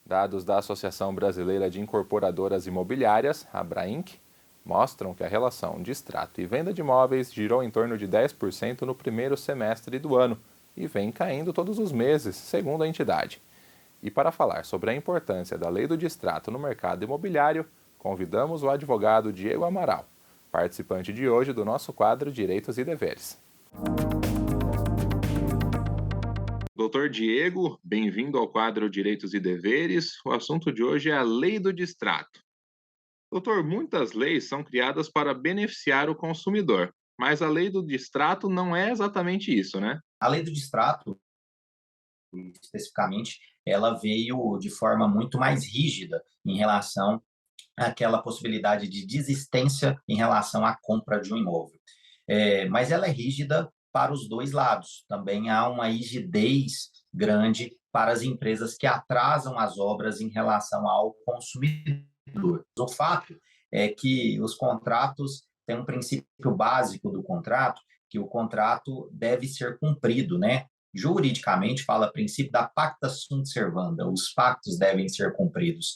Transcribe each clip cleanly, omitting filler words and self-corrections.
Dados da Associação Brasileira de Incorporadoras Imobiliárias, Abrainc, mostram que a relação de extrato e venda de imóveis girou em torno de 10% no primeiro semestre do ano e vem caindo todos os meses, segundo a entidade. E para falar sobre a importância da lei do distrato no mercado imobiliário, convidamos o advogado Diego Amaral, participante de hoje do nosso quadro Direitos e Deveres. Doutor Diego, bem-vindo ao quadro Direitos e Deveres. O assunto de hoje é a lei do distrato. Doutor, muitas leis são criadas para beneficiar o consumidor, mas a lei do distrato não é exatamente isso, né? A lei do distrato, especificamente, ela veio de forma muito mais rígida em relação àquela possibilidade de desistência em relação à compra de um imóvel. Mas ela é rígida para os dois lados. Também há uma rigidez grande para as empresas que atrasam as obras em relação ao consumidor. O fato é que os contratos têm um princípio básico do contrato, que o contrato deve ser cumprido, né? Juridicamente fala princípio da pacta sunt servanda, os pactos devem ser cumpridos.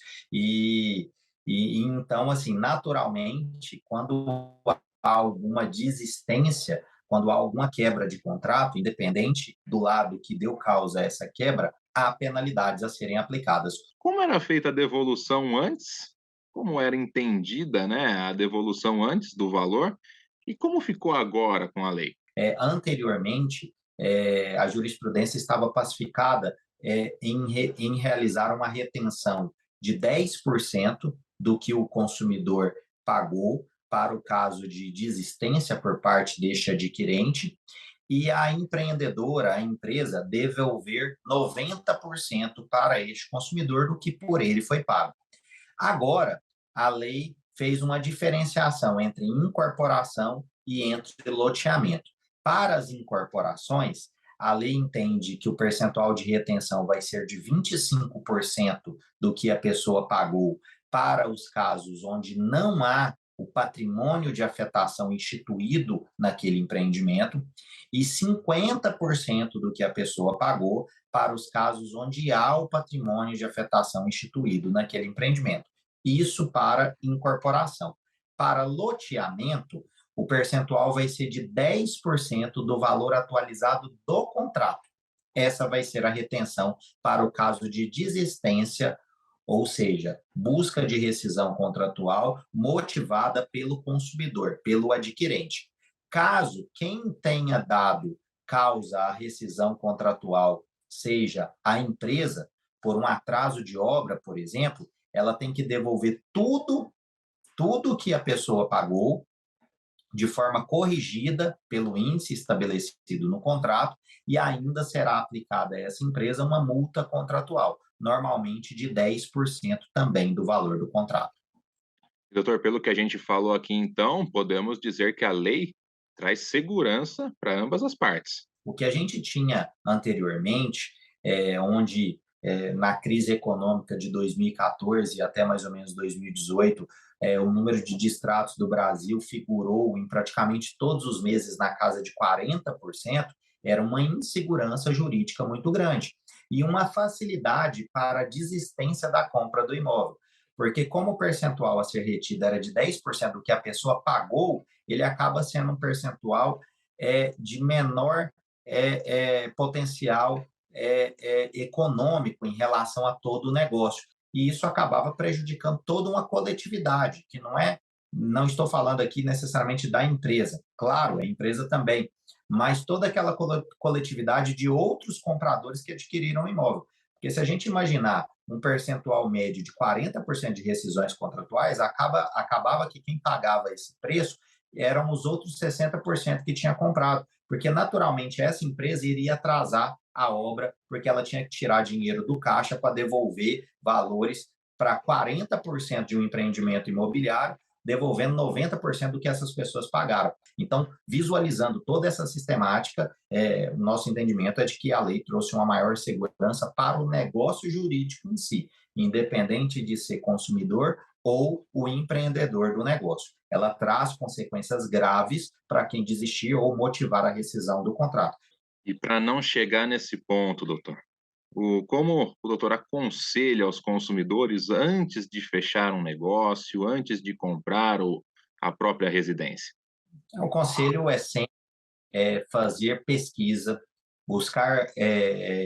Então, assim, naturalmente, quando há alguma desistência, quando há alguma quebra de contrato, independente do lado que deu causa a essa quebra, há penalidades a serem aplicadas. Como era feita a devolução antes? Como era entendida, né, a devolução antes do valor? E como ficou agora com a lei? Anteriormente, a jurisprudência estava pacificada em realizar uma retenção de 10% do que o consumidor pagou para o caso de desistência por parte deste adquirente, e a empreendedora, a empresa, devolver 90% para este consumidor do que por ele foi pago. Agora, a lei fez uma diferenciação entre incorporação e entre loteamento. Para as incorporações, a lei entende que o percentual de retenção vai ser de 25% do que a pessoa pagou para os casos onde não há o patrimônio de afetação instituído naquele empreendimento e 50% do que a pessoa pagou para os casos onde há o patrimônio de afetação instituído naquele empreendimento. Isso para incorporação. Para loteamento, o percentual vai ser de 10% do valor atualizado do contrato. Essa vai ser a retenção para o caso de desistência, ou seja, busca de rescisão contratual motivada pelo consumidor, pelo adquirente. Caso quem tenha dado causa à rescisão contratual seja a empresa, por um atraso de obra, por exemplo, ela tem que devolver tudo que a pessoa pagou de forma corrigida pelo índice estabelecido no contrato e ainda será aplicada a essa empresa uma multa contratual, normalmente de 10% também do valor do contrato. Doutor, pelo que a gente falou aqui então, podemos dizer que a lei traz segurança para ambas as partes. O que a gente tinha anteriormente, onde na crise econômica de 2014 até mais ou menos 2018, o número de distratos do Brasil figurou em praticamente todos os meses na casa de 40%, era uma insegurança jurídica muito grande e uma facilidade para a desistência da compra do imóvel. Porque como o percentual a ser retido era de 10% do que a pessoa pagou, ele acaba sendo um percentual de menor potencial econômico em relação a todo o negócio. E isso acabava prejudicando toda uma coletividade, que não estou falando aqui necessariamente da empresa, claro, a empresa também, mas toda aquela coletividade de outros compradores que adquiriram o imóvel. Porque se a gente imaginar um percentual médio de 40% de rescisões contratuais, acabava que quem pagava esse preço eram os outros 60% que tinha comprado, porque naturalmente essa empresa iria atrasar a obra, porque ela tinha que tirar dinheiro do caixa para devolver valores para 40% de um empreendimento imobiliário, devolvendo 90% do que essas pessoas pagaram. Então, visualizando toda essa sistemática, o nosso entendimento é de que a lei trouxe uma maior segurança para o negócio jurídico em si, independente de ser consumidor ou o empreendedor do negócio. Ela traz consequências graves para quem desistir ou motivar a rescisão do contrato. E para não chegar nesse ponto, doutor, Como o doutor aconselha aos consumidores antes de fechar um negócio, antes de comprar a própria residência? O conselho é sempre fazer pesquisa, buscar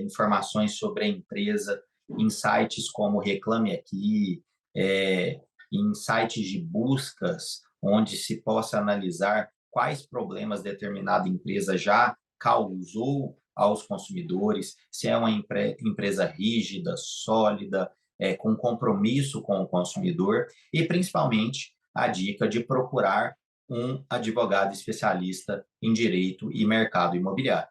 informações sobre a empresa em sites como Reclame Aqui, em sites de buscas, onde se possa analisar quais problemas determinada empresa já causou aos consumidores, se é uma empresa rígida, sólida, com compromisso com o consumidor, e principalmente a dica de procurar um advogado especialista em direito e mercado imobiliário.